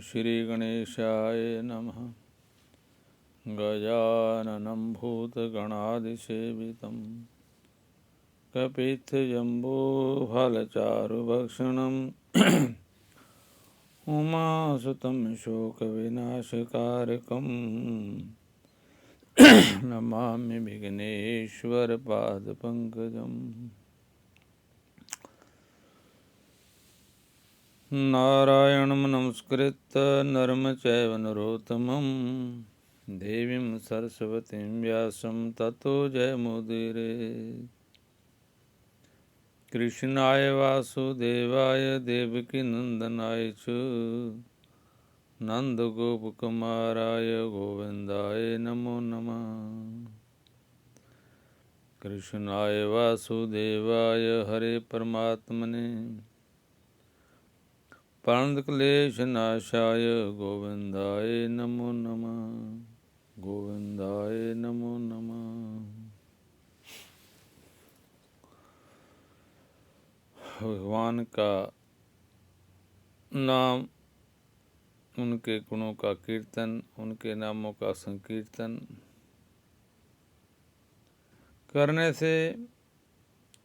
श्रीगणेशाय नमः। गजाननं भूतगणादिसेवितं कपित्थजम्बूफलचारुभक्षणं उमासुतं शोकविनाशकारकं नमामि विघ्नेश्वरपादपङ्कजम्। नारायणं नमस्कृत्य नरं चैव नरोत्तमं देवीं सरस्वतीं व्यासं ततो जयमुदीरये। कृष्णाय वासुदेवाय देवकीनन्दनाय च नन्दगोपकुमाराय गोविन्दाय नमो नमः। कृष्णाय वासुदेवाय हरे परमात्मने प्रणतक्लेशनाशाय गोविन्दाय नमो नमः। गोविन्दाय नमो नमः। भगवान का नाम, उनके गुणों का कीर्तन, उनके नामों का संकीर्तन करने से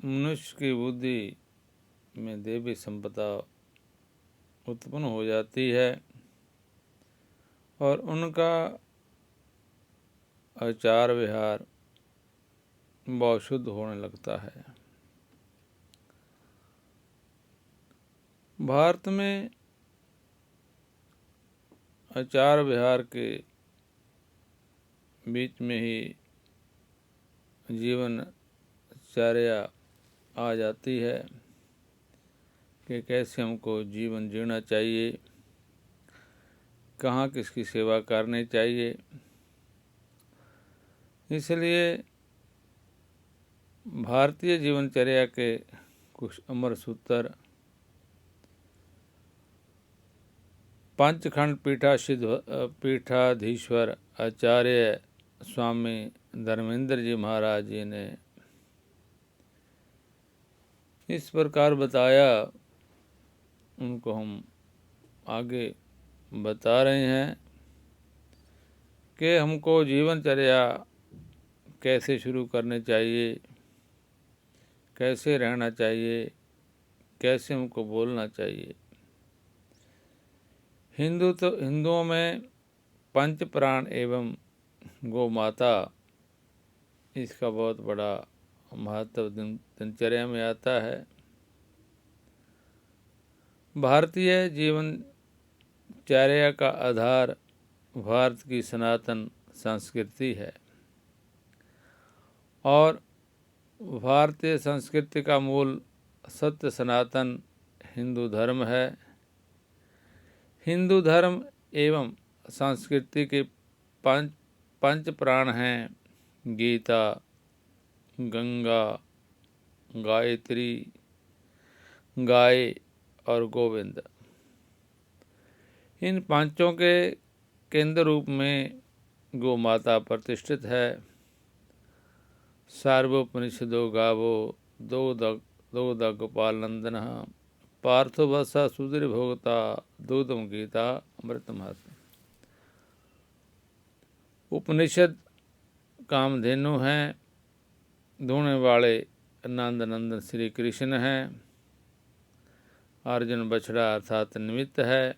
मनुष्य की बुद्धि में देवी संपदा उत्पन्न हो जाती है और उनका आचार व्यवहार बहुत शुद्ध होने लगता है। भारत में आचार व्यवहार के बीच में ही जीवनचर्या आ जाती है कि कैसे हमको जीवन जीना चाहिए, कहाँ किसकी सेवा करनी चाहिए। इसलिए भारतीय जीवनचर्या के कुछ अमर सूत्र पंचखंड पीठाधीश्वर आचार्य स्वामी धर्मेंद्र जी महाराज जी ने इस प्रकार बताया, उनको हम आगे बता रहे हैं कि हमको जीवनचर्या कैसे शुरू करनी चाहिए, कैसे रहना चाहिए, कैसे हमको बोलना चाहिए। हिंदुओं में पंच प्राण एवं गौ माता, इसका बहुत बड़ा महत्व दिनचर्या में आता है। भारतीय जीवनचर्या का आधार भारत की सनातन संस्कृति है और भारतीय संस्कृति का मूल सत्य सनातन हिंदू धर्म है। हिंदू धर्म एवं संस्कृति के पंच प्राण हैं: गीता, गंगा, गायत्री, गाय और गोविंद। इन पांचों के केंद्र रूप में गौ माता प्रतिष्ठित है। सार्वोपनिषदो गावो दो गोपाल नंदन पार्थो वत्सा सुधीर भोगता दूधम गीता अमृतमहत्। उपनिषद कामधेनु हैं, दूहने वाले नंद नंदन श्री कृष्ण हैं। अर्जुन बछड़ा अर्थात निमित्त है,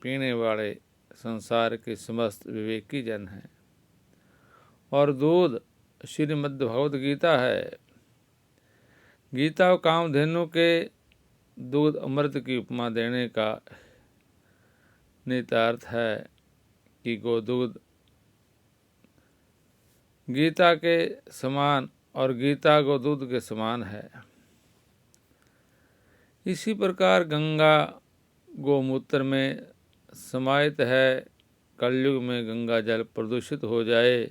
पीने वाले संसार के समस्त विवेकी जन हैं। और दूध श्रीमद् भगवद गीता है। गीता और कामधेनु के दूध अमृत की उपमा देने का निहितार्थ है कि गोदूध गीता के समान और गीता गोदूध के समान है। इसी प्रकार गंगा गोमूत्र में समाहित है। कलयुग में गंगा जल प्रदूषित हो जाए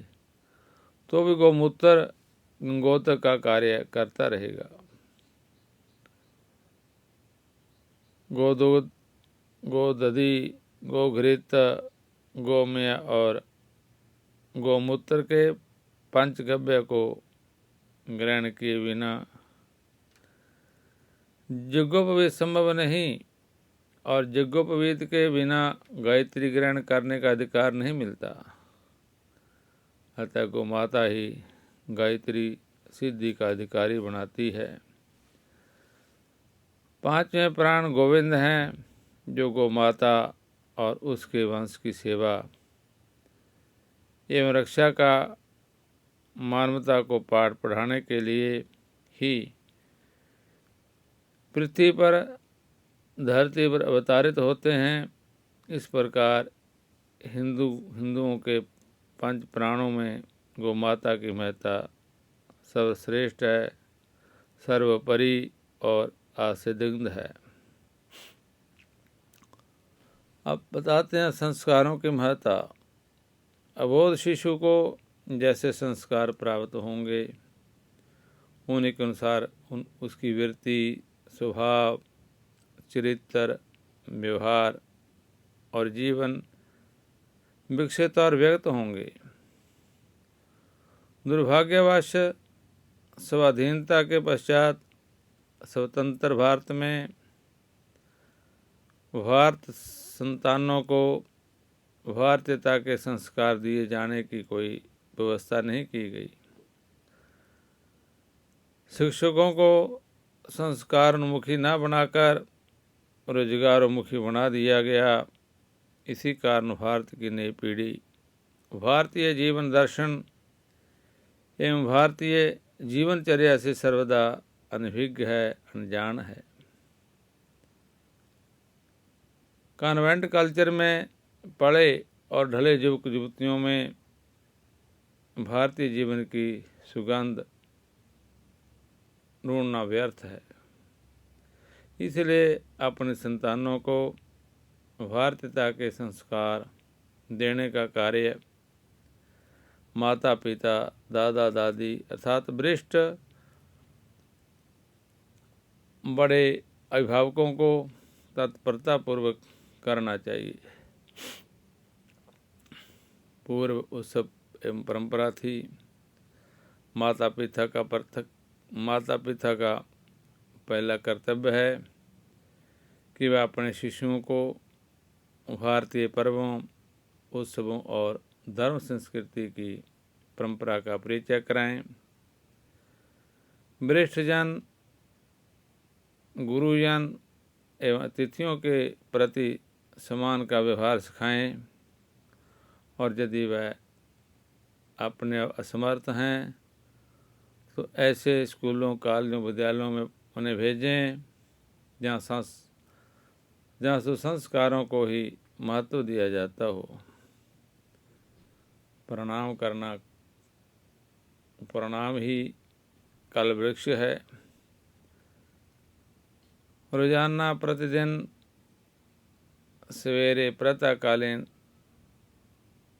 तो भी गोमूत्र गंगोत्र का कार्य करता रहेगा। गोदूध, गोदधि, गोघृत, गोमय और गोमूत्र के पंचगव्य को ग्रहण किए बिना यज्ञोपवीत संभव नहीं और यज्ञोपवीत के बिना गायत्री ग्रहण करने का अधिकार नहीं मिलता। अतः गोमाता ही गायत्री सिद्धि का अधिकारी बनाती है। पांचवें प्राण गोविंद हैं, जो गोमाता और उसके वंश की सेवा एवं रक्षा का मानवता को पाठ पढ़ाने के लिए ही पृथ्वी पर धरती पर अवतारित होते हैं। इस प्रकार हिंदुओं के पंच प्राणों में गोमाता की महत्ता सर्वश्रेष्ठ है, सर्वोपरि और आसिद्ध है। अब बताते हैं संस्कारों की महत्ता। अबोध शिशु को जैसे संस्कार प्राप्त होंगे, उन्हीं के अनुसार उसकी वृत्ति, स्वभाव, चरित्र, व्यवहार और जीवन विकसित और व्यक्त होंगे। दुर्भाग्यवश स्वाधीनता के पश्चात स्वतंत्र भारत में भारत संतानों को भारतीयता के संस्कार दिए जाने की कोई व्यवस्था नहीं की गई। शिक्षकों को संस्कारोन्मुखी न बनाकर रोजगारोन्मुखी बना दिया गया। इसी कारण भारत की नई पीढ़ी भारतीय जीवन दर्शन एवं भारतीय जीवनचर्या से सर्वदा अनभिज्ञ है, अनजान है। कॉन्वेंट कल्चर में पढ़े और ढले युवक युवतियों में भारतीय जीवन की सुगंध ढूंढना व्यर्थ है। इसलिए अपने संतानों को भारतीयता के संस्कार देने का कार्य माता पिता, दादा दादी अर्थात वरिष्ठ बड़े अभिभावकों को तत्परतापूर्वक करना चाहिए। पूर्व उत्सव एवं परंपरा थी। माता पिता का पहला कर्तव्य है कि वह अपने शिशुओं को भारतीय पर्वों, उत्सवों और धर्म संस्कृति की परंपरा का परिचय कराएं। वरिष्ठजन, गुरुजन एवं अतिथियों के प्रति सम्मान का व्यवहार सिखाएं और यदि वह अपने असमर्थ हैं तो ऐसे स्कूलों, कॉलेजों, विद्यालयों में उन्हें भेजें जहाँ सुसंस्कारों को ही महत्व दिया जाता हो। प्रणाम ही कल्पवृक्ष है। रोजाना प्रतिदिन सवेरे प्रातःकालीन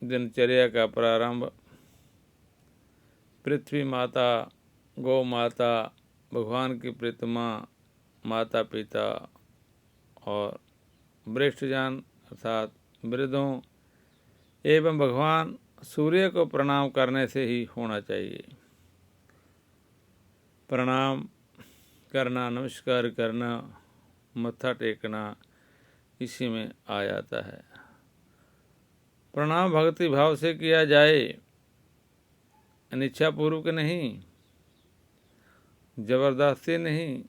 दिनचर्या का प्रारंभ पृथ्वी माता, गौ माता, भगवान की प्रतिमा, माता पिता और वरिष्ठजन अर्थात वृद्धों एवं भगवान सूर्य को प्रणाम करने से ही होना चाहिए। प्रणाम करना, नमस्कार करना, मत्था टेकना इसी में आ जाता है। प्रणाम भक्ति भाव से किया जाए, अनिच्छापूर्वक नहीं, जबरदस्ती नहीं,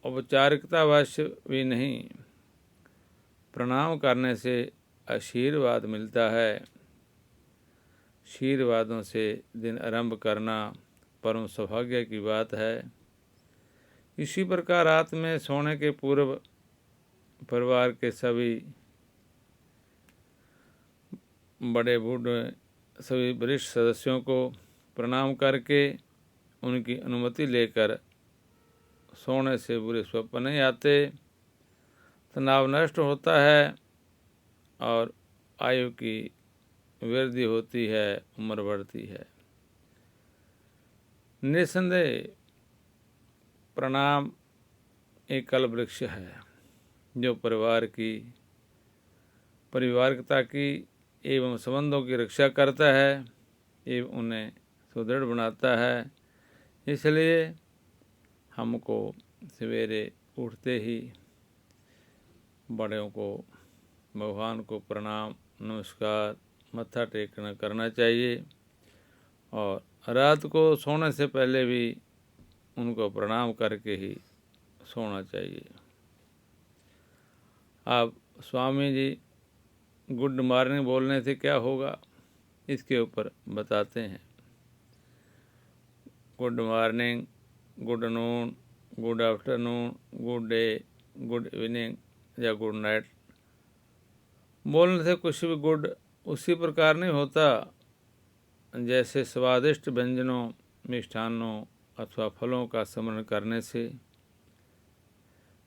औपचारिकतावश भी नहीं। प्रणाम करने से आशीर्वाद मिलता है। आशीर्वादों से दिन आरंभ करना परम सौभाग्य की बात है। इसी प्रकार रात में सोने के पूर्व परिवार के सभी बड़े बूढ़े सभी वरिष्ठ सदस्यों को प्रणाम करके उनकी अनुमति लेकर सोने से बुरे स्वप्न नहीं आते, तनाव नष्ट होता है और आयु की वृद्धि होती है, उम्र बढ़ती है। निसंदेह प्रणाम एक कल्पवृक्ष है जो परिवारिकता की एवं संबंधों की रक्षा करता है एवं उन्हें सुदृढ़ बनाता है। इसलिए हमको सवेरे उठते ही बड़ों को, भगवान को प्रणाम नमस्कार मत्था टेकना करना चाहिए और रात को सोने से पहले भी उनको प्रणाम करके ही सोना चाहिए। अब स्वामी जी गुड मॉर्निंग बोलने से क्या होगा, इसके ऊपर बताते हैं। Good morning, good noon, good afternoon, good day, good evening या गुड नाइट बोलने से कुछ भी गुड उसी प्रकार नहीं होता जैसे स्वादिष्ट व्यंजनों, मिष्ठान्नों अथवा फलों का स्मरण करने से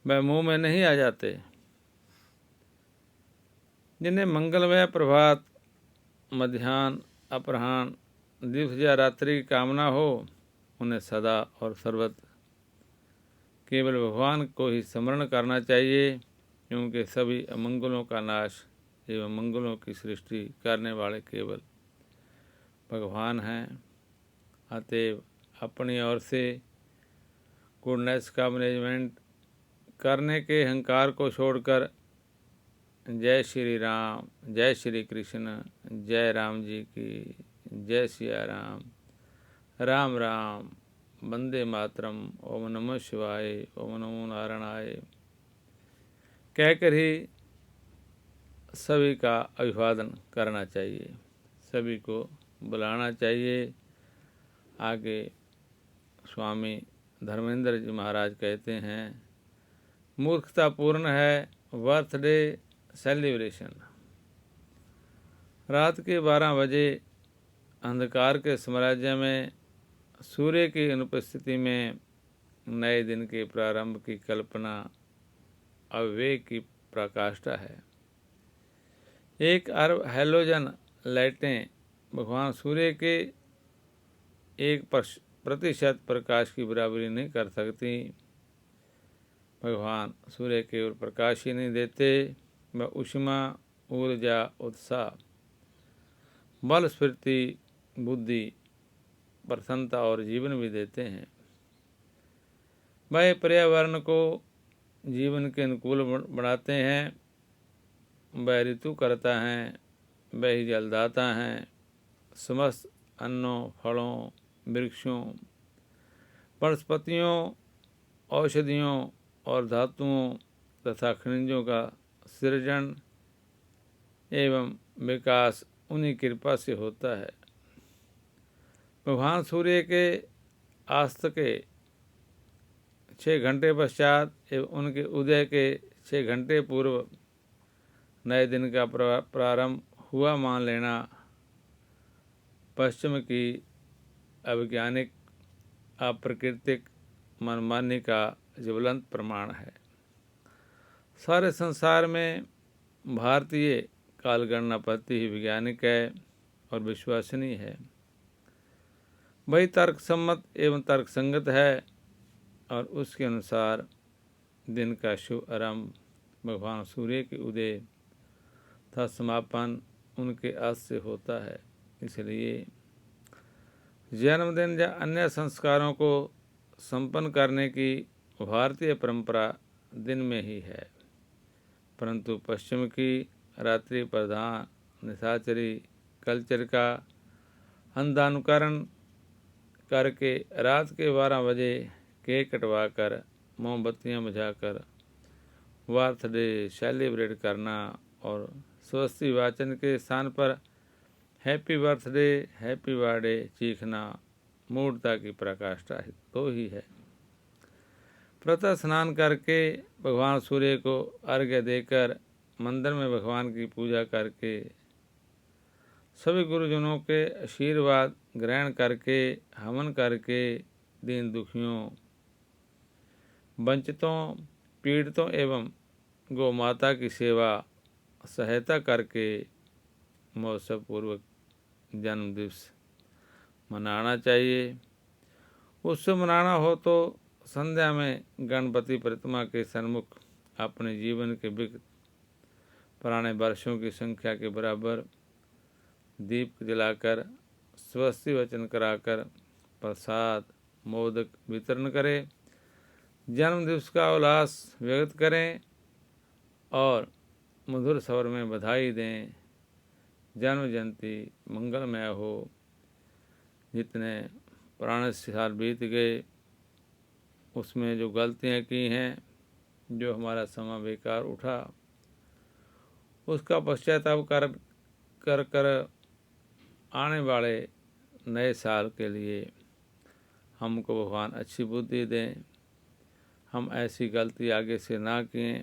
वह मुंह में नहीं आ जाते। जिन्हें मंगलमय प्रभात, मध्याह्न, अपराह्न, दिवस या रात्रि की कामना हो, उन्हें सदा और सर्वत्र केवल भगवान को ही स्मरण करना चाहिए, क्योंकि सभी अमंगलों का नाश एवं मंगलों की सृष्टि करने वाले केवल भगवान हैं। अतएव अपनी ओर से गुडनेस का मैनेजमेंट करने के अहंकार को छोड़कर जय श्री राम, जय श्री कृष्ण, जय राम जी की, जय सिया राम, राम राम, वंदे मातरम, ओम नमः शिवाय, ओम नमो नारायणाय कहकर ही सभी का अभिवादन करना चाहिए, सभी को बुलाना चाहिए। आगे स्वामी धर्मेंद्र जी महाराज कहते हैं, मूर्खतापूर्ण है बर्थडे सेलिब्रेशन। रात के 12 बजे अंधकार के साम्राज्य में सूर्य की अनुपस्थिति में नए दिन के प्रारंभ की कल्पना अविवेक की प्रकाष्ठा है। 1 अरब हैलोजन लाइटें भगवान सूर्य के 1% प्रकाश की बराबरी नहीं कर सकती। भगवान सूर्य केवल प्रकाश ही नहीं देते, वह ऊष्मा, ऊर्जा, उत्साह, बल, स्फूर्ति, बुद्धि, प्रसन्नता और जीवन भी देते हैं। वह पर्यावरण को जीवन के अनुकूल बनाते हैं, वह ऋतु करता है, वह ही जलदाता हैं। समस्त अन्नों, फलों, वृक्षों, वनस्पतियों, औषधियों और धातुओं तथा खनिजों का सृजन एवं विकास उन्हीं कृपा से होता है। भगवान सूर्य के अस्त के 6 घंटे पश्चात एवं उनके उदय के 6 घंटे पूर्व नए दिन का प्रारंभ हुआ मान लेना पश्चिम की अवैज्ञानिक, अप्राकृतिक मनमानी का ज्वलंत प्रमाण है। सारे संसार में भारतीय कालगणना पद्धति ही वैज्ञानिक है और विश्वसनीय है। वही तर्कसम्मत एवं तर्कसंगत है और उसके अनुसार दिन का शुभ आरंभ भगवान सूर्य के उदय तथा समापन उनके अस्त से होता है। इसलिए जन्मदिन या अन्य संस्कारों को संपन्न करने की भारतीय परंपरा दिन में ही है, परंतु पश्चिम की रात्रि प्रधान निशाचरी कल्चर का अंधानुकरण करके रात के 12 बजे केक कटवाकर मोमबत्तियां बुझाकर बर्थडे सेलिब्रेट करना और स्वस्ति वाचन के स्थान पर हैप्पी बर्थडे, हैप्पी बर्थडे चीखना मूर्खता की पराकाष्ठा तो ही है। प्रातः स्नान करके भगवान सूर्य को अर्घ्य देकर मंदिर में भगवान की पूजा करके सभी गुरुजनों के आशीर्वाद ग्रहण करके हवन करके दीन दुखियों, वंचितों, पीड़ितों एवं गौ माता की सेवा सहायता करके महोत्सव पूर्वक जन्म दिवस मनाना चाहिए। उत्सव मनाना हो तो संध्या में गणपति प्रतिमा के सन्मुख अपने जीवन के विगत पुराने वर्षों की संख्या के बराबर दीप जलाकर स्वस्ति वचन कराकर प्रसाद मोदक वितरण करें, जन्म दिवस का उल्लास व्यक्त करें और मधुर स्वर में बधाई दें। जन्म जयंती मंगलमय हो। जितने पुराने साल बीत गए उसमें जो गलतियाँ की हैं, जो हमारा समय बेकार उठा, उसका पश्चाताप कर कर आने वाले नए साल के लिए हमको भगवान अच्छी बुद्धि दें। हम ऐसी गलती आगे से ना किए।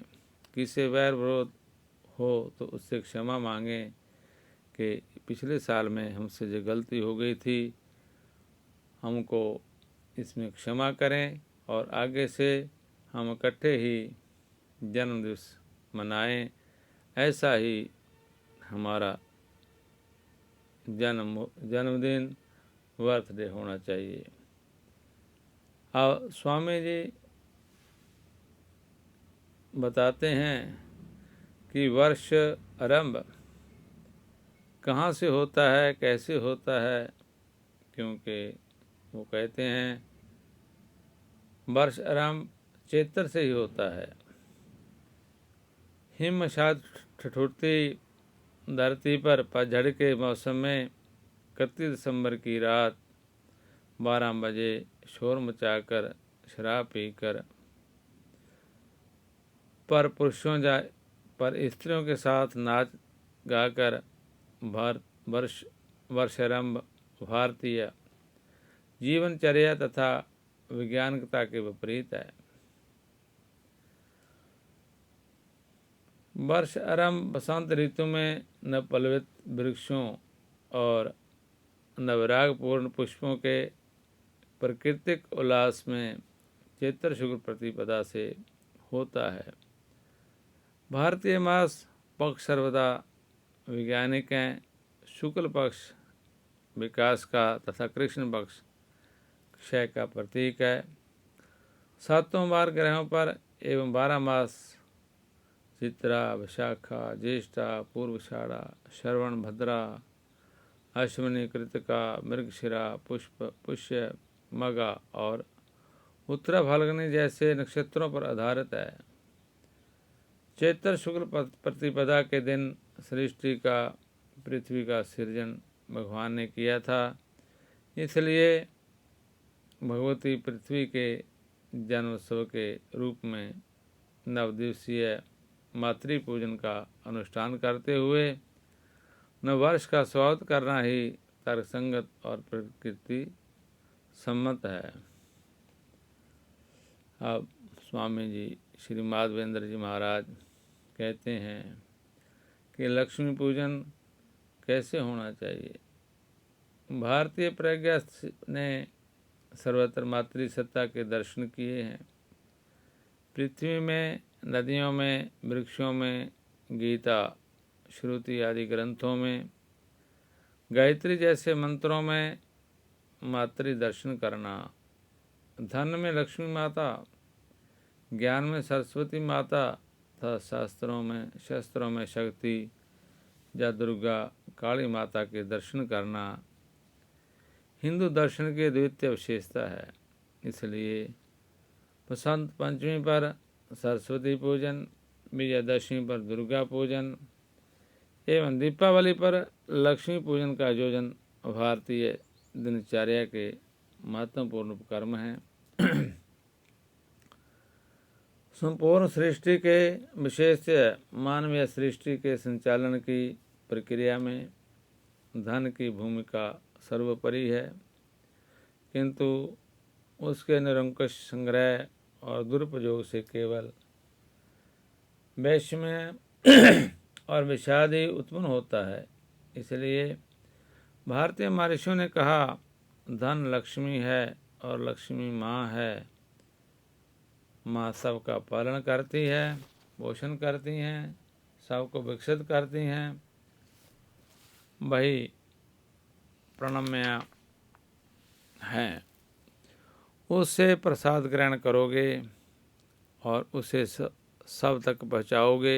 किसी वैर विरोध हो तो उससे क्षमा मांगें कि पिछले साल में हमसे जो गलती हो गई थी हमको इसमें क्षमा करें और आगे से हम इकट्ठे ही जन्मदिवस मनाएं। ऐसा ही हमारा जन्मदिन बर्थडे होना चाहिए। और स्वामी जी बताते हैं कि वर्ष आरंभ कहाँ से होता है, कैसे होता है, क्योंकि वो कहते हैं वर्ष आरंभ चैत्र से ही होता है। हिमसाद ठिठुरती धरती पर पतझड़ के मौसम में 31 दिसंबर की रात 12 बजे शोर मचाकर शराब पीकर पर स्त्रियों के साथ नाच गाकर वर्षारंभ भारतीय जीवनचर्या तथा वैज्ञानिकता के विपरीत है। वर्ष आरंभ बसंत ऋतु में नवपल्लवित वृक्षों और नवरागपूर्ण पुष्पों के प्राकृतिक उल्लास में चैत्र शुक्ल प्रतिपदा से होता है। भारतीय मास पक्ष सर्वदा वैज्ञानिक हैं। शुक्ल पक्ष विकास का तथा कृष्ण पक्ष क्षय का प्रतीक है। 7 बार ग्रहों पर एवं 12 मास चित्रा, विशाखा, ज्येष्ठा, पूर्वाषाढ़ा, श्रवण, भद्रा, अश्विनी, कृतिका, मृगशिरा, पुष्य, मगा और उत्तरा फाल्गुनी जैसे नक्षत्रों पर आधारित है। चैत्र शुक्ल प्रतिपदा के दिन सृष्टि का पृथ्वी का सृजन भगवान ने किया था, इसलिए भगवती पृथ्वी के जन्मोत्सव के रूप में नवदिवसीय मातृ पूजन का अनुष्ठान करते हुए नववर्ष का स्वागत करना ही तर्कसंगत और प्रकृति सम्मत है। अब स्वामी जी श्री माधवेंद्र जी महाराज कहते हैं कि लक्ष्मी पूजन कैसे होना चाहिए। भारतीय प्रज्ञा ने सर्वत्र मातृ सत्ता के दर्शन किए हैं। पृथ्वी में, नदियों में, वृक्षों में, गीता, श्रुति आदि ग्रंथों में, गायत्री जैसे मंत्रों में मातृ दर्शन करना, धन में लक्ष्मी माता, ज्ञान में सरस्वती माता तथा शस्त्रों में शक्ति या दुर्गा काली माता के दर्शन करना हिंदू दर्शन की द्वितीय विशेषता है। इसलिए बसंत पंचमी पर सरस्वती पूजन, विजयदशमी पर दुर्गा पूजन एवं दीपावली पर लक्ष्मी पूजन का आयोजन भारतीय दिनचर्या के महत्वपूर्ण कर्म हैं। संपूर्ण सृष्टि के विशेष मानवीय सृष्टि के संचालन की प्रक्रिया में धन की भूमिका सर्वोपरि है, किंतु उसके निरंकुश संग्रह और दुरुपयोग से केवल वैषम्य और विषादी उत्पन्न होता है। इसलिए भारतीय महर्षियों ने कहा, धन लक्ष्मी है और लक्ष्मी माँ है। माँ सबका पालन करती है, पोषण करती हैं, सबको विकसित करती हैं। वही प्रणम्य हैं। उससे प्रसाद ग्रहण करोगे और उसे सब तक पहुँचाओगे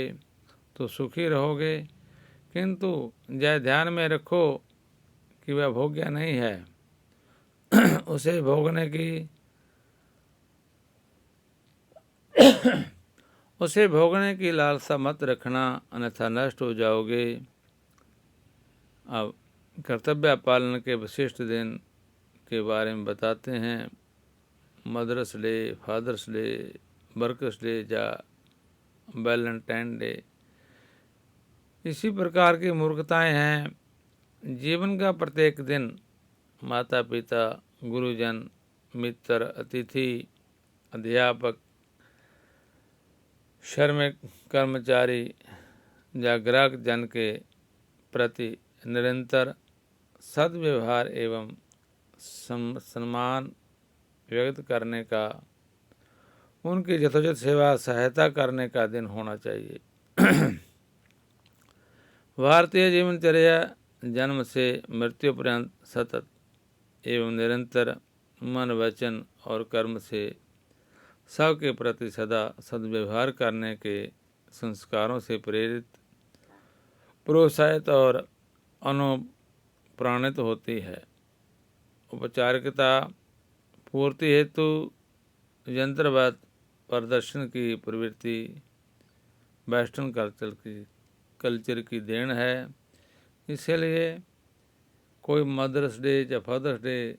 तो सुखी रहोगे, किंतु यह ध्यान में रखो कि वह भोग्य नहीं है। उसे भोगने की उसे भोगने की लालसा मत रखना, अन्यथा नष्ट हो जाओगे। अब कर्तव्य पालन के विशिष्ट दिन के बारे में बताते हैं। Mothers day, fathers day, workers day या वैलेंटाइन डे। इसी प्रकार की मूर्खताएं हैं। जीवन का प्रत्येक दिन माता पिता, गुरुजन, मित्र, अतिथि, अध्यापक, श्रमिक, कर्मचारी या ग्राहक जन के प्रति निरंतर सद्व्यवहार एवं सम्मान व्यक्त करने का, उनकी यथोचित सेवा सहायता करने का दिन होना चाहिए। भारतीय जीवनचर्या जन्म से मृत्यु पर्यंत सतत एवं निरंतर मन, वचन और कर्म से सबके प्रति सदा सद्व्यवहार करने के संस्कारों से प्रेरित, प्रोत्साहित और अनुप्राणित होती है। औपचारिकता पूर्ति हेतु यंत्रवत प्रदर्शन की प्रवृत्ति वेस्टर्न कल्चर की देन है। इसलिए कोई मदर्स डे या फादर्स डे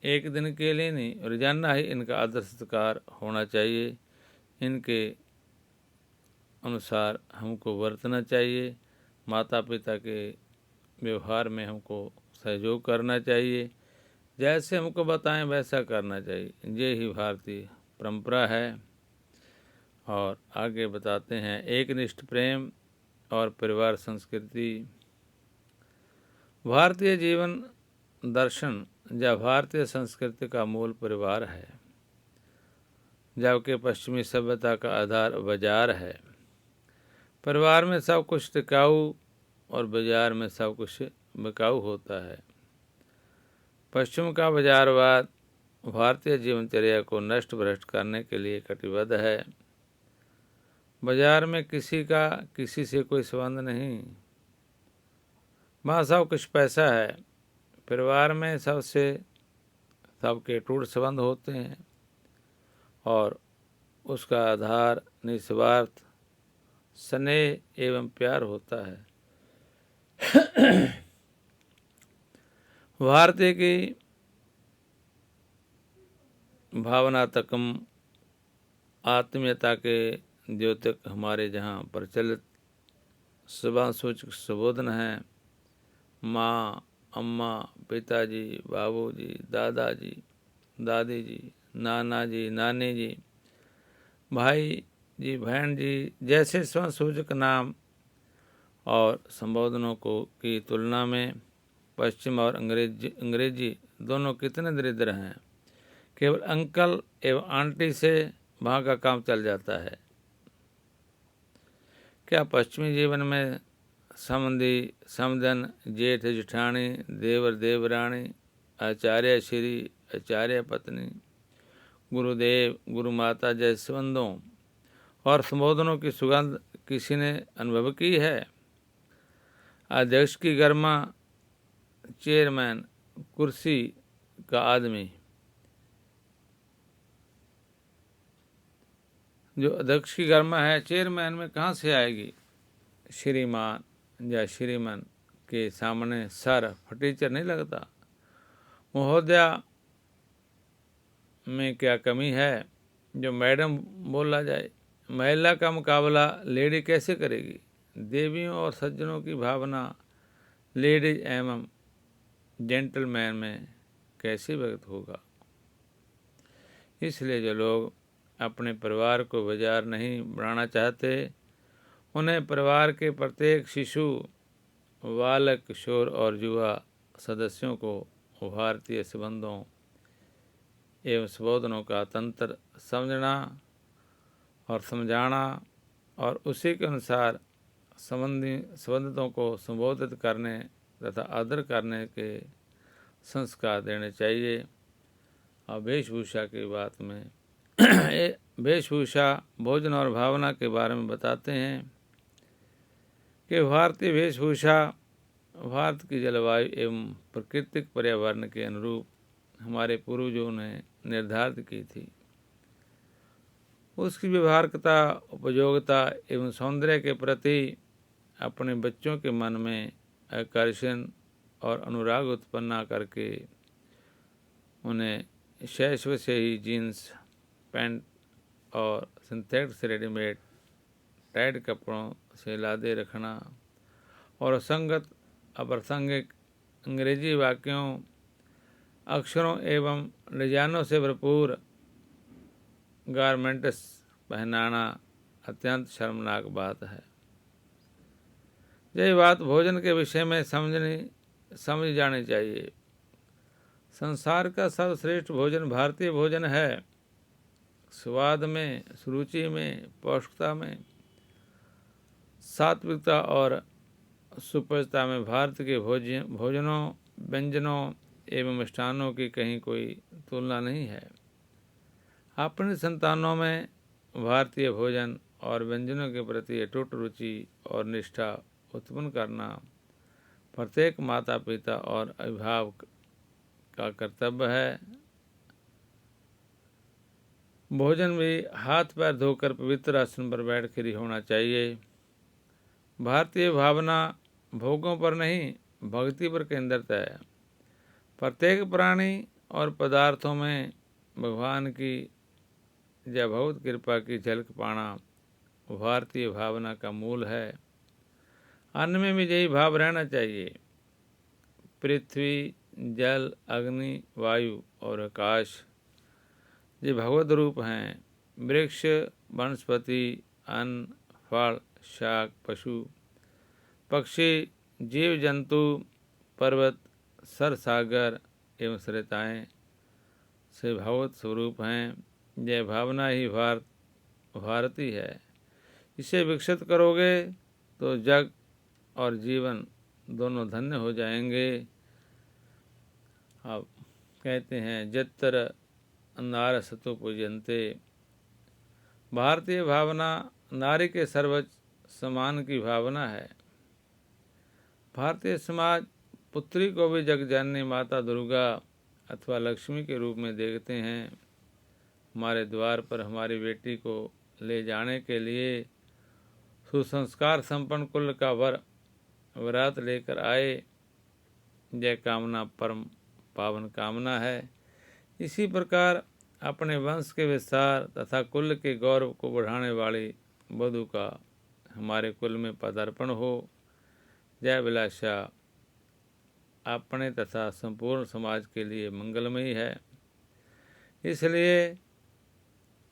एक दिन के लिए नहीं, रोजाना ही इनका आदर सत्कार होना चाहिए। इनके अनुसार हमको बरतना चाहिए। माता पिता के व्यवहार में हमको सहयोग करना चाहिए। जैसे हमको बताएं वैसा करना चाहिए। ये ही भारतीय परंपरा है। और आगे बताते हैं एकनिष्ठ प्रेम और परिवार संस्कृति। भारतीय जीवन दर्शन या भारतीय संस्कृति का मूल परिवार है, जबकि पश्चिमी सभ्यता का आधार बाजार है। परिवार में सब कुछ टिकाऊ और बाजार में सब कुछ बिकाऊ होता है। पश्चिम का बाजारवाद भारतीय जीवनचर्या को नष्ट भ्रष्ट करने के लिए कटिबद्ध है। बाजार में किसी का किसी से कोई संबंध नहीं, वहाँ सब कुछ पैसा है। परिवार में सबके टूट संबंध होते हैं और उसका आधार निस्वार्थ स्नेह एवं प्यार होता है। भारतीय की भावनात्मक आत्मीयता के द्योतक हमारे जहाँ प्रचलित शुभासूचक संबोधन हैं। माँ, अम्मा, पिताजी, बाबूजी, दादाजी, दादी जी, नाना जी, नानी जी, भाई जी, बहन जी जैसे स्वसूचक नाम और संबोधनों की तुलना में पश्चिम और अंग्रेजी दोनों कितने दरिद्र हैं। केवल अंकल एवं आंटी से वहाँ का काम चल जाता है। क्या पश्चिमी जीवन में समधी, समधन, जेठ जेठानी, देवर देवरानी, आचार्य श्री, आचार्य पत्नी, गुरुदेव, गुरु माता जैसे संबंधों और संबोधनों की सुगंध किसी ने अनुभव की है? अध्यक्ष की गर्मा, चेयरमैन, कुर्सी का आदमी, जो अध्यक्ष की गर्मा है, चेयरमैन में कहाँ से आएगी? श्रीमान या श्रीमन के सामने सर फटीचर नहीं लगता। महोदया में क्या कमी है जो मैडम बोला जाए? महिला का मुकाबला लेडी कैसे करेगी? देवियों और सज्जनों की भावना लेडीज एवं जेंटलमैन में कैसे व्यक्त होगा? इसलिए जो लोग अपने परिवार को बाजार नहीं बनाना चाहते, उन्हें परिवार के प्रत्येक शिशु, बालक, किशोर और युवा सदस्यों को भारतीय संबंधों एवं संबोधनों का तंत्र समझना और समझाना और उसी के अनुसार संबंधितों को संबोधित करने तथा आदर करने के संस्कार देने चाहिए। और वेशभूषा की बात में वेशभूषा, भोजन और भावना के बारे में बताते हैं कि भारतीय वेशभूषा भारत की जलवायु एवं प्राकृतिक पर्यावरण के अनुरूप हमारे पूर्वजों ने निर्धारित की थी। उसकी व्यवहारिकता, उपयोगिता एवं सौंदर्य के प्रति अपने बच्चों के मन में आकर्षण और अनुराग उत्पन्न करके उन्हें शैशव से ही जीन्स पैंट और सिंथेटिक रेडीमेड टाइट कपड़ों से लादे रखना और असंगत अप्रासंगिक अंग्रेजी वाक्यों, अक्षरों एवं डिजाइनों से भरपूर गारमेंट्स पहनाना अत्यंत शर्मनाक बात है। यही बात भोजन के विषय में समझ जानी चाहिए। संसार का सर्वश्रेष्ठ भोजन भारतीय भोजन है। स्वाद में, सुरुचि में, पौष्टिकता में, सात्विकता और सुपचता में भारत के भोजनों, व्यंजनों एवं मिष्ठानों की कहीं कोई तुलना नहीं है। अपनी संतानों में भारतीय भोजन और व्यंजनों के प्रति अटूट रुचि और निष्ठा उत्पन्न करना प्रत्येक माता पिता और अभिभावक का कर्तव्य है। भोजन भी हाथ पैर धोकर पवित्र आसन पर बैठकर ही होना चाहिए। भारतीय भावना भोगों पर नहीं, भक्ति पर केंद्रित है। प्रत्येक प्राणी और पदार्थों में भगवान की या बहुत कृपा की झलक पाना भारतीय भावना का मूल है। अन्न में भी यही भाव रहना चाहिए। पृथ्वी, जल, अग्नि, वायु और आकाश ये भगवत रूप हैं। वृक्ष, वनस्पति, अन्न, फल, शाक, पशु, पक्षी, जीव जंतु, पर्वत, सरसागर एवं सरिताएँ से भगवत स्वरूप हैं। यह भावना ही भारती है। इसे विकसित करोगे तो जग और जीवन दोनों धन्य हो जाएंगे। अब कहते हैं जत्र नार सतो पूजन्ते। भारतीय भावना नारी के सर्वोच्च सम्मान की भावना है। भारतीय समाज पुत्री को भी जगजननी माता दुर्गा अथवा लक्ष्मी के रूप में देखते हैं। हमारे द्वार पर हमारी बेटी को ले जाने के लिए सुसंस्कार संपन्न कुल का वरात लेकर आए। यह कामना परम पावन कामना है। इसी प्रकार अपने वंश के विस्तार तथा कुल के गौरव को बढ़ाने वाली वधू का हमारे कुल में पदार्पण हो। जय विलासा अपने तथा संपूर्ण समाज के लिए मंगलमयी है। इसलिए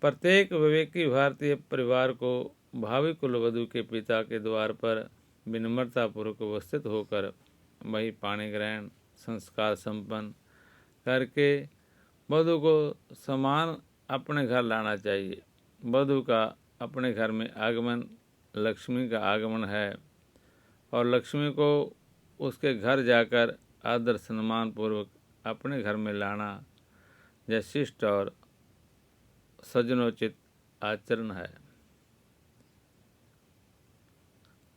प्रत्येक विवेकी भारतीय परिवार को भावी कुलवधू के पिता के द्वार पर विनम्रतापूर्वक उपस्थित होकर वही पाणी ग्रहण संस्कार संपन्न करके वधू को समान अपने घर लाना चाहिए। वधू का अपने घर में आगमन लक्ष्मी का आगमन है और लक्ष्मी को उसके घर जाकर आदर सम्मान पूर्वक अपने घर में लाना यह शिष्ट और सज्जनोचित आचरण है।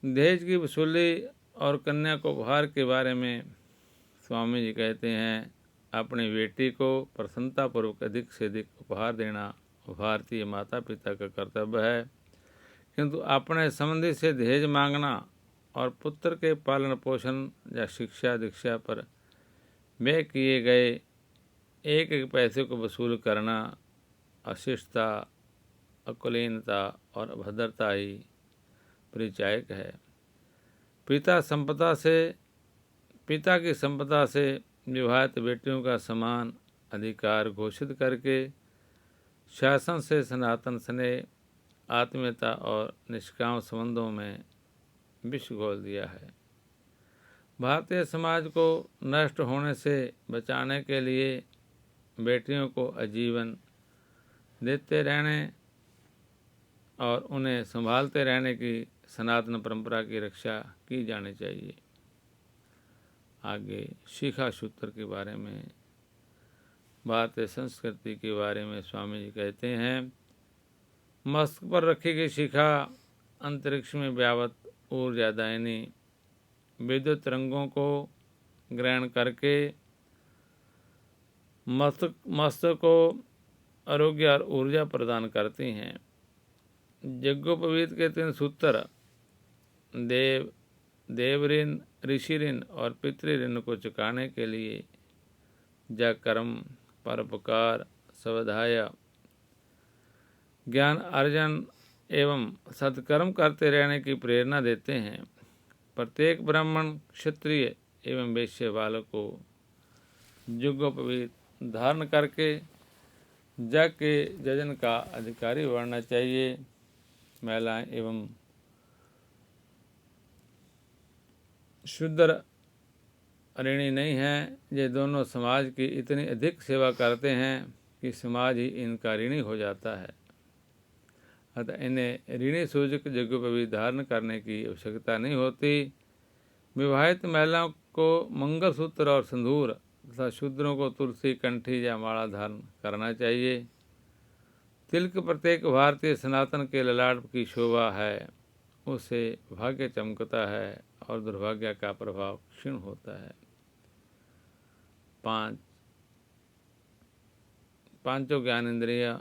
दहेज की वसूली और कन्या को उपहार के बारे में स्वामी जी कहते हैं, अपनी बेटी को प्रसन्नतापूर्वक अधिक से अधिक उपहार देना भारतीय माता पिता का कर्तव्य है, किंतु अपने संबंधी से दहेज मांगना और पुत्र के पालन पोषण या शिक्षा दीक्षा पर व्यय किए गए एक एक पैसे को वसूल करना अशिष्टता, अकुलीनता और अभद्रता ही परिचायक है। पिता की संपदा से विवाहित बेटियों का समान अधिकार घोषित करके शासन से सनातन स्नेह, आत्मीयता और निष्काम संबंधों में विष घोल दिया है। भारतीय समाज को नष्ट होने से बचाने के लिए बेटियों को आजीवन देते रहने और उन्हें संभालते रहने की सनातन परंपरा की रक्षा की जानी चाहिए। आगे शिखा सूत्र के बारे में, भारतीय संस्कृति के बारे में स्वामी जी कहते हैं, मस्तक पर रखी गई शिखा अंतरिक्ष में व्याप्त ऊर्जादायिनी विद्युत तरंगों को ग्रहण करके मस्तक को आरोग्य और ऊर्जा प्रदान करती हैं। यज्ञोपवीत के 3 सूत्र देव ऋण, ऋषि ऋण और पितृ ऋण को चुकाने के लिए जा कर्म, परोपकार, स्वाध्याय, ज्ञान अर्जन एवं सत्कर्म करते रहने की प्रेरणा देते हैं। प्रत्येक ब्राह्मण, क्षत्रिय एवं वैश्य बालक को यज्ञोपवीत धारण करके यज्ञ के यजन का अधिकारी बनना चाहिए। महिलाएं एवं शूद्र ऋणी नहीं हैं। ये दोनों समाज की इतनी अधिक सेवा करते हैं कि समाज ही इनका ऋणी हो जाता है। अतः इन्हें ऋणी सूचक यज्ञोपवीत धारण करने की आवश्यकता नहीं होती। विवाहित महिलाओं को मंगलसूत्र और सिंदूर तथा शूद्रों को तुलसी, कंठी या माला धारण करना चाहिए। तिलक प्रत्येक भारतीय सनातन के ललाट की शोभा है। उससे भाग्य चमकता है और दुर्भाग्य का प्रभाव क्षीण होता है। 5 पांचों ज्ञानेंद्रिय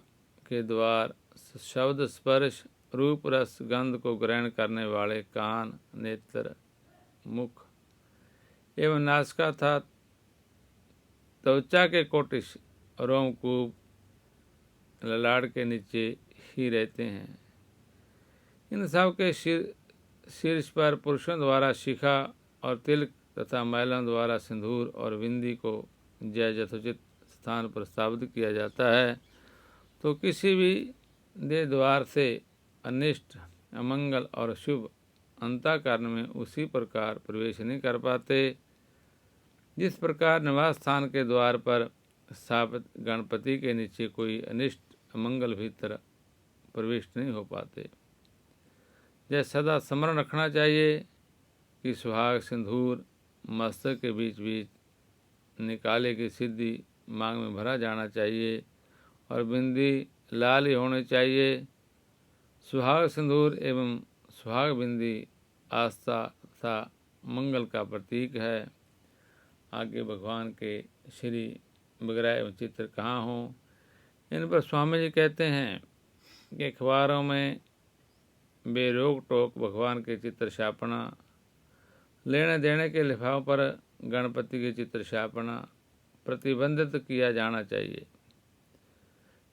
के द्वार शब्द, स्पर्श, रूप, रस, गंध को ग्रहण करने वाले कान, नेत्र, मुख एवं नासिका तथा त्वचा के कोटिश रोमकूप ललाट के नीचे ही रहते हैं। इन सब के शीर्ष पर पुरुषों द्वारा शिखा और तिलक तथा महिलाओं द्वारा सिंदूर और बिंदी को यथोचित स्थान पर स्थापित किया जाता है। तो किसी भी देह द्वार से अनिष्ट, अमंगल और शुभ अंतःकरण में उसी प्रकार प्रवेश नहीं कर पाते जिस प्रकार निवास स्थान के द्वार पर स्थापित गणपति के नीचे कोई अनिष्ट, अमंगल भीतर प्रविष्ट नहीं हो पाते। यह सदा स्मरण रखना चाहिए कि सुहाग सिंदूर मस्तक के बीच बीच निकाले की सिद्धि मांग में भरा जाना चाहिए और बिंदी लाल ही होनी चाहिए। सुहाग सिंदूर एवं सुहाग बिंदी आस्था तथा मंगल का प्रतीक है। आगे भगवान के श्री वगैरह एवं चित्र कहाँ हों, इन पर स्वामी जी कहते हैं कि अखबारों में बेरोक टोक भगवान के चित्र छापना, लेने देने के लिफाफों पर गणपति के चित्र छापना प्रतिबंधित किया जाना चाहिए,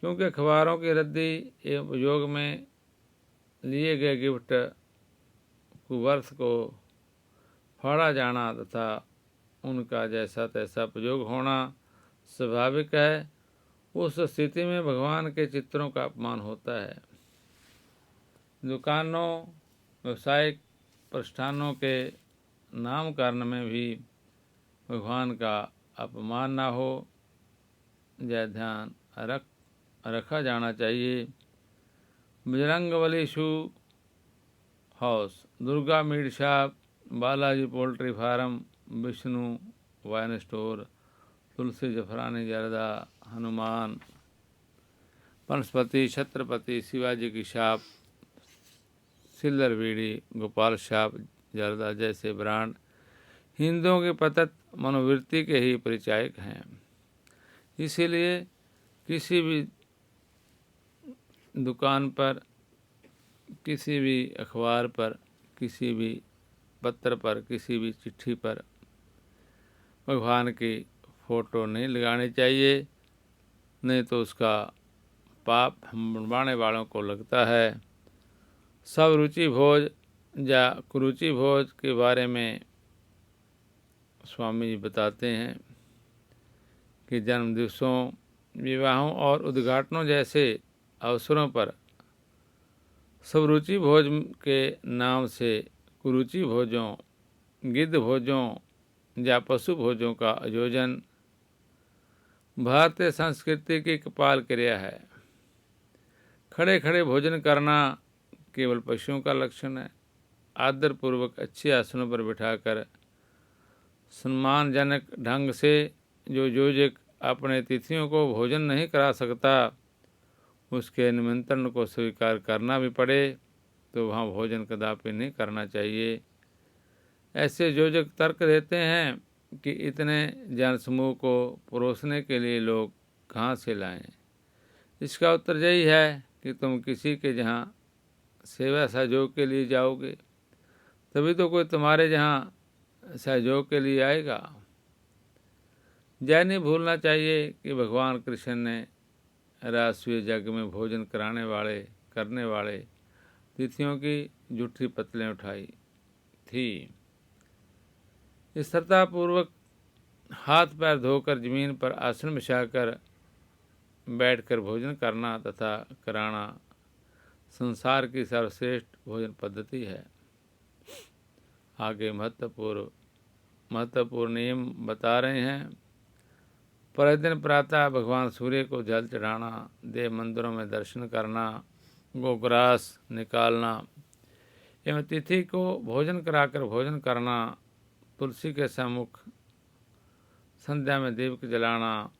क्योंकि अखबारों की रद्दी एवं उपयोग में लिए गए गिफ्ट कुवर्थ को फाड़ा जाना तथा उनका जैसा तैसा प्रयोग होना स्वाभाविक है। उस स्थिति में भगवान के चित्रों का अपमान होता है। दुकानों, व्यवसायिक प्रतिष्ठानों के नामकरण में भी भगवान का अपमान न हो, यह ध्यान रखा जाना चाहिए। Bajrangbali shoe house, Durga meat shop, Balaji poultry farm, Vishnu wine store, Tulsi Zafrani Zarda, Hanuman, Panchpati, Chhatrapati Shivaji की shop, silver bidi, Gopal shop zarda जैसे ब्रांड हिंदुओं की पतत मनोवृत्ति के ही परिचायक हैं। इसीलिए किसी भी दुकान पर, किसी भी अखबार पर, किसी भी पत्र पर, किसी भी चिट्ठी पर भगवान की फ़ोटो नहीं लगानी चाहिए, नहीं तो उसका पाप हम बनवाने वालों को लगता है। सब रुचि भोज या कुरुचि भोज के बारे में स्वामी जी बताते हैं कि जन्म दिवसों, विवाहों और उद्घाटनों जैसे अवसरों पर सब रुचि भोज के नाम से कुरुचि भोजों, गिद्ध भोजों या पशु भोजों का आयोजन भारतीय संस्कृति की कपाल क्रिया है। खड़े खड़े भोजन करना केवल पशुओं का लक्षण है। आदरपूर्वक अच्छे आसनों पर बिठाकर सम्मानजनक ढंग से जो योजक अपने अतिथियों को भोजन नहीं करा सकता, उसके निमंत्रण को स्वीकार करना भी पड़े तो वहाँ भोजन कदापि नहीं करना चाहिए। ऐसे योजक तर्क देते हैं कि इतने जनसमूह को परोसने के लिए लोग कहाँ से लाएं। इसका उत्तर यही है कि तुम किसी के जहाँ सेवा सहयोग के लिए जाओगे, तभी तो कोई तुम्हारे यहाँ सहयोग के लिए आएगा। यह नहीं भूलना चाहिए कि भगवान कृष्ण ने राष्ट्रीय यज्ञ में भोजन करने वाले तिथियों की जूठी पतलें उठाई थी। श्रद्धापूर्वक हाथ पैर धोकर जमीन पर आसन बिछाकर बैठकर भोजन करना तथा कराना संसार की सर्वश्रेष्ठ भोजन पद्धति है। आगे महत्वपूर्ण नियम बता रहे हैं। प्रतिदिन प्रातः भगवान सूर्य को जल चढ़ाना, देव मंदिरों में दर्शन करना, गोग्रास निकालना एवं तिथि को भोजन कराकर भोजन करना, तुलसी के सम्मुख संध्या में दीपक जलाना,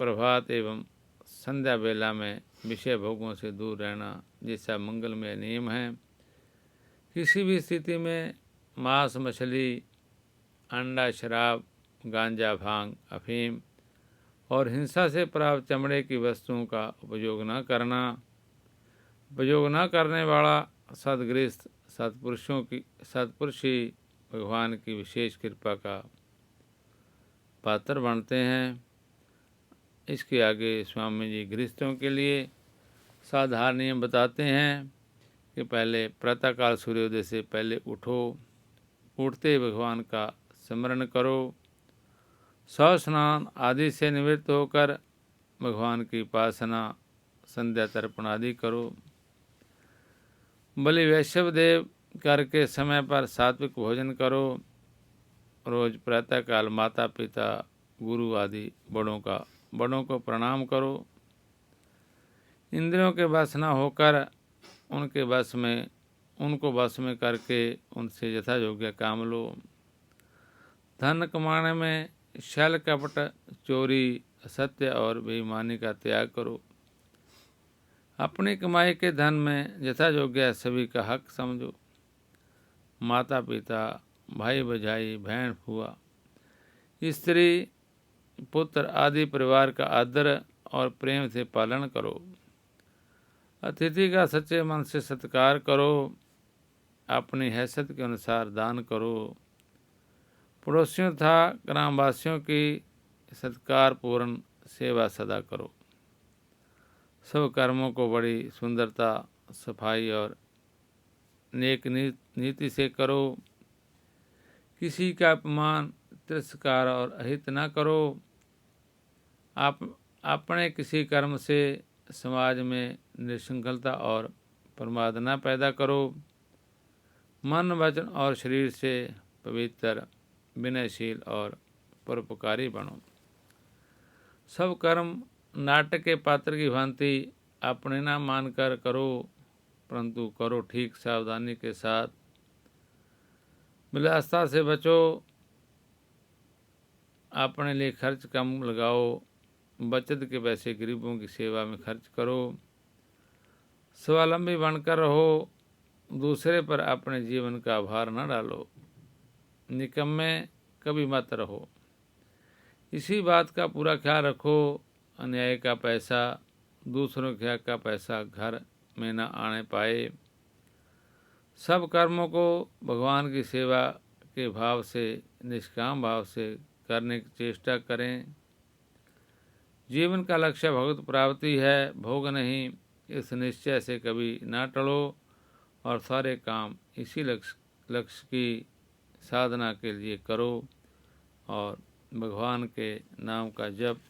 प्रभात एवं संध्या बेला में विषय भोगों से दूर रहना जैसा मंगलमय नियम है। किसी भी स्थिति में मांस, मछली, अंडा, शराब, गांजा, भांग, अफीम और हिंसा से प्राप्त चमड़े की वस्तुओं का उपयोग न करना। उपयोग न करने वाला सद्गृहस्थ सत्पुरुष ही भगवान की विशेष कृपा का पात्र बनते हैं। इसके आगे स्वामी जी गृहस्थों के लिए साधारण नियम बताते हैं कि पहले प्रातःकाल सूर्योदय से पहले उठो, उठते ही भगवान का स्मरण करो, सौ स्नान आदि से निवृत्त होकर भगवान की उपासना, संध्या तर्पण आदि करो। बलि वैष्णव देव करके समय पर सात्विक भोजन करो। रोज प्रातःकाल माता पिता, गुरु आदि बड़ों को प्रणाम करो। इंद्रियों के वश न होकर उनको वश में करके उनसे यथा योग्य काम लो। धन कमाने में छल कपट, चोरी, असत्य और बेईमानी का त्याग करो। अपनी कमाई के धन में यथा योग्य सभी का हक समझो। माता पिता, भाई भजाई, बहन फुआ, स्त्री, पुत्र आदि परिवार का आदर और प्रेम से पालन करो। अतिथि का सच्चे मन से सत्कार करो। अपनी हैसियत के अनुसार दान करो। पड़ोसियों तथा ग्रामवासियों की सत्कार पूर्ण सेवा सदा करो। सब कर्मों को बड़ी सुंदरता, सफाई और नेक नीति से करो। किसी का अपमान, तिरस्कार और अहित न करो। आप अपने किसी कर्म से समाज में निसंकलता और प्रमाद न पैदा करो। मन, वचन और शरीर से पवित्र, विनयशील और परोपकारी बनो। सब कर्म नाटक के पात्र की भांति अपने न मानकर करो, परंतु करो ठीक सावधानी के साथ। विलासता से बचो। अपने लिए खर्च कम लगाओ। बचत के पैसे गरीबों की सेवा में खर्च करो। स्वावलंबी बनकर रहो। दूसरे पर अपने जीवन का भार न डालो। निकम्मे कभी मत रहो। इसी बात का पूरा ख्याल रखो, अन्याय का पैसा, दूसरों के हक का पैसा घर में न आने पाए। सब कर्मों को भगवान की सेवा के भाव से, निष्काम भाव से करने की चेष्टा करें। जीवन का लक्ष्य भगवत प्राप्ति है, भोग नहीं। इस निश्चय से कभी ना टलो और सारे काम इसी लक्ष्य की साधना के लिए करो और भगवान के नाम का जप,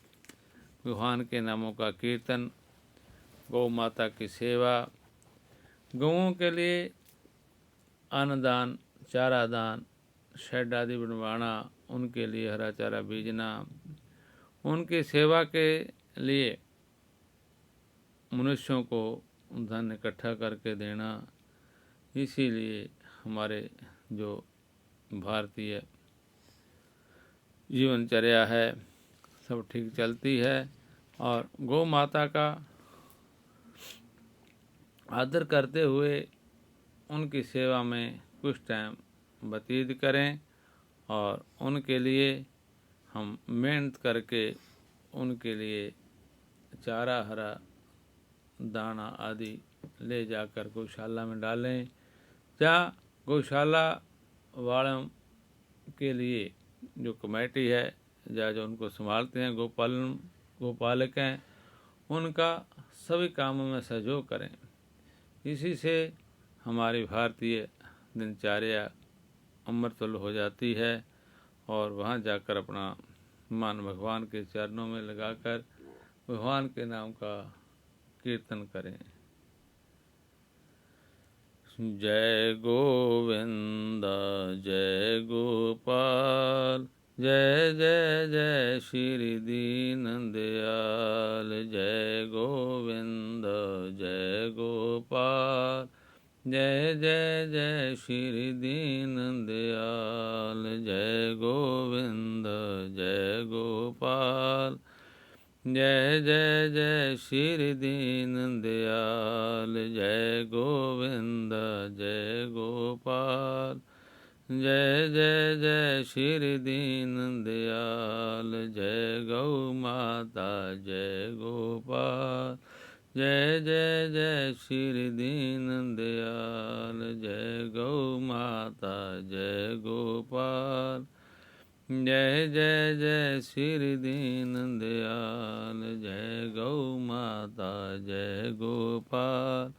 भगवान के नामों का कीर्तन, गौ माता की सेवा, गौओं के लिए अन्नदान, चारा दान, शेड आदि बनवाना, उनके लिए हरा चारा बीजना, उनकी सेवा के लिए मनुष्यों को धन इकट्ठा करके देना। इसीलिए हमारे जो भारतीय जीवनचर्या है सब ठीक चलती है और गौ माता का आदर करते हुए उनकी सेवा में कुछ टाइम व्यतीत करें और उनके लिए हम मेहनत करके उनके लिए चारा, हरा दाना आदि ले जाकर गौशाला में डालें। जहाँ गौशाला वालों के लिए जो कमेटी है या जो उनको संभालते हैं गोपालक हैं, उनका सभी कामों में सहयोग करें। इसी से हमारी भारतीय दिनचर्या अमृतुल्य हो जाती है और वहाँ जाकर अपना मन भगवान के चरणों में लगाकर भगवान के नाम का कीर्तन करें। जय गोविंद जय गोपाल, जय जय जय श्री दीन दयाल। जय गोविंद जय गोपाल, जय जय जय श्री दीन दयाल। जय गोविंद जय गोपाल, जय जय जय श्री दीन दयाल। जय गोविंद जय गोपाल, जय जय जय श्री दीन दयाल। जय गौ माता जय गोपाल, जय जय जय श्री दीन दयाल। जय गौ माता जय गोपाल, जय जय जय श्री दीन दयाल। जय गौ माता जय गोपाल,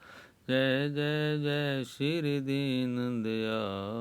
जय जय जय श्री दीन दयाल।